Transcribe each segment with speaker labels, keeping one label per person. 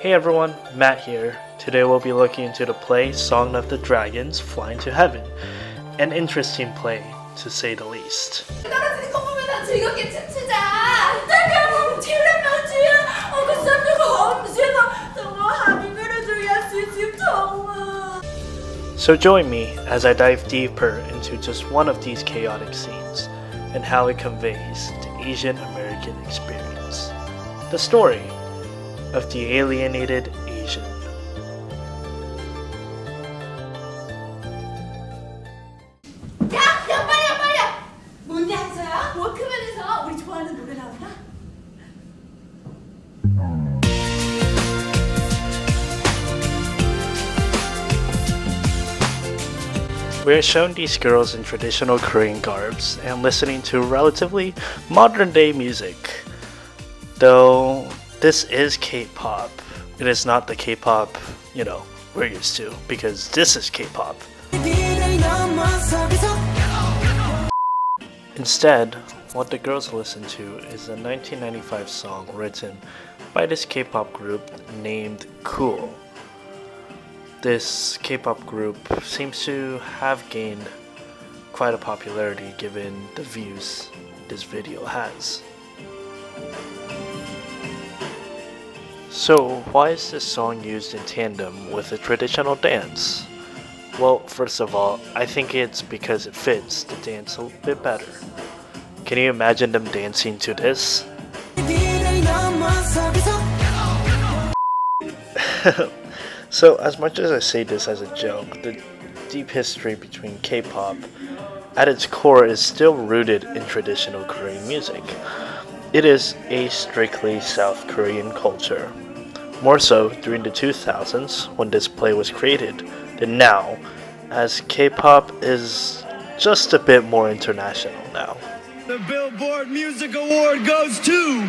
Speaker 1: Hey everyone, Matt here. Today we'll be looking into the play Song of the Dragons Flying to Heaven. An interesting play, to say the least.
Speaker 2: 떨어지는 거 보면 다 즐겁게 춤추자. 딸기야 튀려나지. 그 쌈들과 엄지가 정말 하늘을 주야
Speaker 1: So join me as I dive deeper into just one of these chaotic scenes and how it conveys the Asian American experience. The story of the alienated Asian.
Speaker 2: 야 빨리야. 뭔데 한서야? 워크맨에서 우리 좋아하는 노래 나오나?
Speaker 1: We are shown these girls in traditional Korean garbs and listening to relatively modern day music. Though this is K-pop, it is not the K-pop, we're used to, because this is K-pop. Instead, what the girls listen to is a 1995 song written by this K-pop group named Cool. This K-pop group seems to have gained quite a popularity given the views this video has. So, why is this song used in tandem with a traditional dance? Well, first of all, I think it's because it fits the dance a bit better. Can you imagine them dancing to this? So, as much as I say this as a joke, the deep history between K-pop at its core is still rooted in traditional Korean music. It is a strictly South Korean culture. More so during the 2000s when this play was created than now, as K-pop is just a bit more international now.
Speaker 3: The Billboard Music Award goes to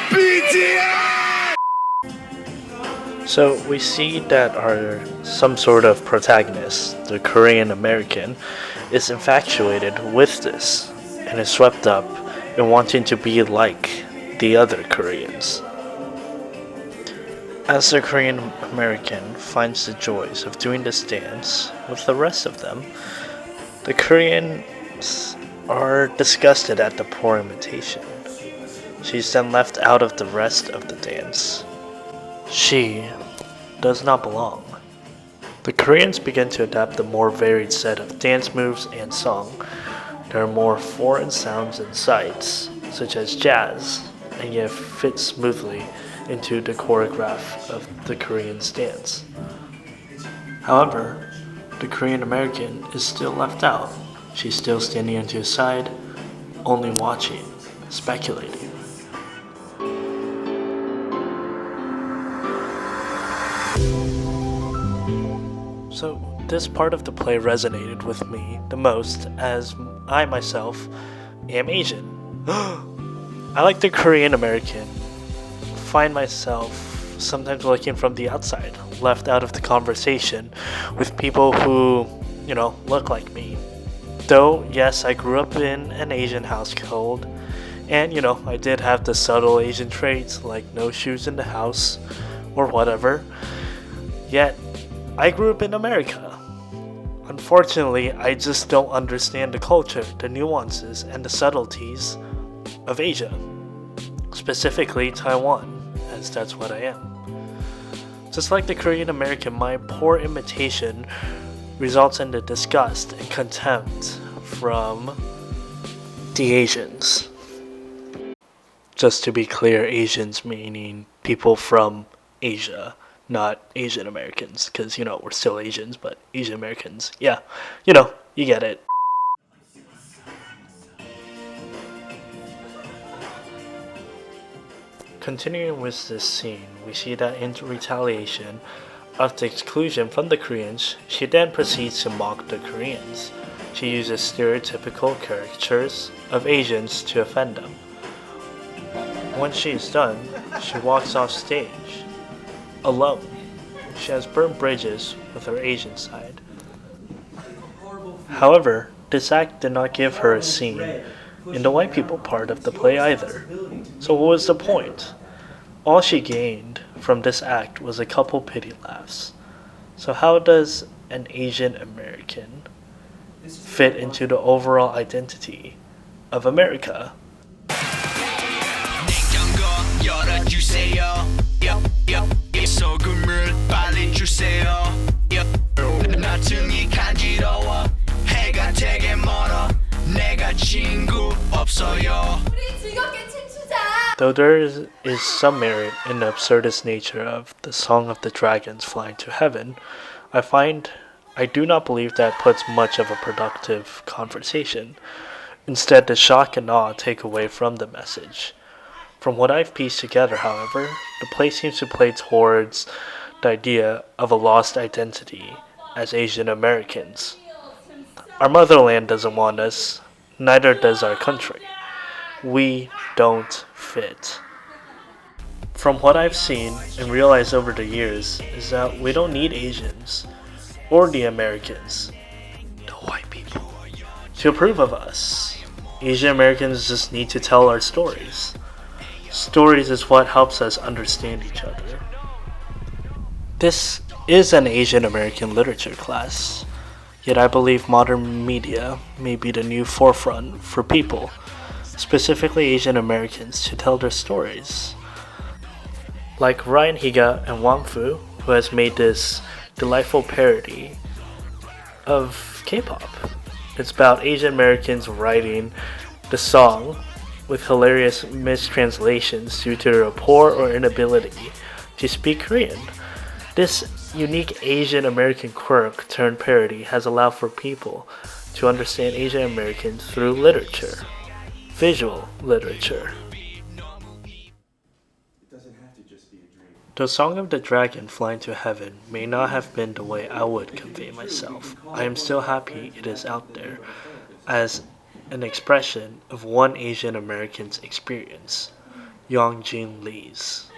Speaker 3: BTS!
Speaker 1: So we see that some sort of protagonist, the Korean American, is infatuated with this and is swept up in wanting to be like the other Koreans. As the Korean American finds the joys of doing this dance with the rest of them, the Koreans are disgusted at the poor imitation. She's then left out of the rest of the dance. She does not belong. The Koreans begin to adapt a more varied set of dance moves and song. There are more foreign sounds and sights, such as jazz, and yet fit smoothly into the choreograph of the Korean dance. However, the Korean American is still left out. She's still standing on his side, only watching, speculating. So this part of the play resonated with me the most as I myself am Asian. I like the Korean American. Find myself sometimes looking from the outside, left out of the conversation with people who, look like me. Though, yes, I grew up in an Asian household, and I did have the subtle Asian traits like no shoes in the house or whatever. Yet, I grew up in America. Unfortunately, I just don't understand the culture, the nuances, and the subtleties of Asia, specifically Taiwan, as that's what I am. Just like the Korean American, my poor imitation results in the disgust and contempt from the Asians. Just to be clear, Asians meaning people from Asia, not Asian Americans, because, we're still Asians, but Asian Americans, yeah, you get it. Continuing with this scene, we see that in retaliation of the exclusion from the Koreans, she then proceeds to mock the Koreans. She uses stereotypical caricatures of Asians to offend them. When she is done, she walks off stage, alone. She has burned bridges with her Asian side. However, this act did not give her a scene in the white people part of the play either. So what was the point? All she gained from this act was a couple pity laughs. So, how does an Asian American fit into the overall identity of America?
Speaker 4: 냉장고 열어주세요. 소금을 빨리 주세요. 나 등이 간지러워. 해가 되게 멀어. 내가 친구 없어요.
Speaker 2: 우리 즐겁게 춤추자.
Speaker 1: Though there is some merit in the absurdist nature of the Song of the Dragons flying to heaven, I do not believe that puts much of a productive conversation. Instead, the shock and awe take away from the message. From what I've pieced together, however, the play seems to play towards the idea of a lost identity as Asian Americans. Our motherland doesn't want us, neither does our country. We don't fit. From what I've seen and realized over the years is that we don't need Asians or the Americans, the white people, to approve of us. Asian Americans just need to tell our stories. Stories is what helps us understand each other. This is an Asian American literature class, yet I believe modern media may be the new forefront for people, specifically Asian Americans, to tell their stories. Like Ryan Higa and Wang Fu, who has made this delightful parody of K-pop. It's about Asian Americans writing the song with hilarious mistranslations due to their poor or inability to speak Korean. This unique Asian American quirk turned parody has allowed for people to understand Asian Americans through literature, visual literature. The Song of the Dragon flying to heaven may not have been the way I would convey myself. I am still happy it is out there as an expression of one Asian American's experience, Yongjin Lee's.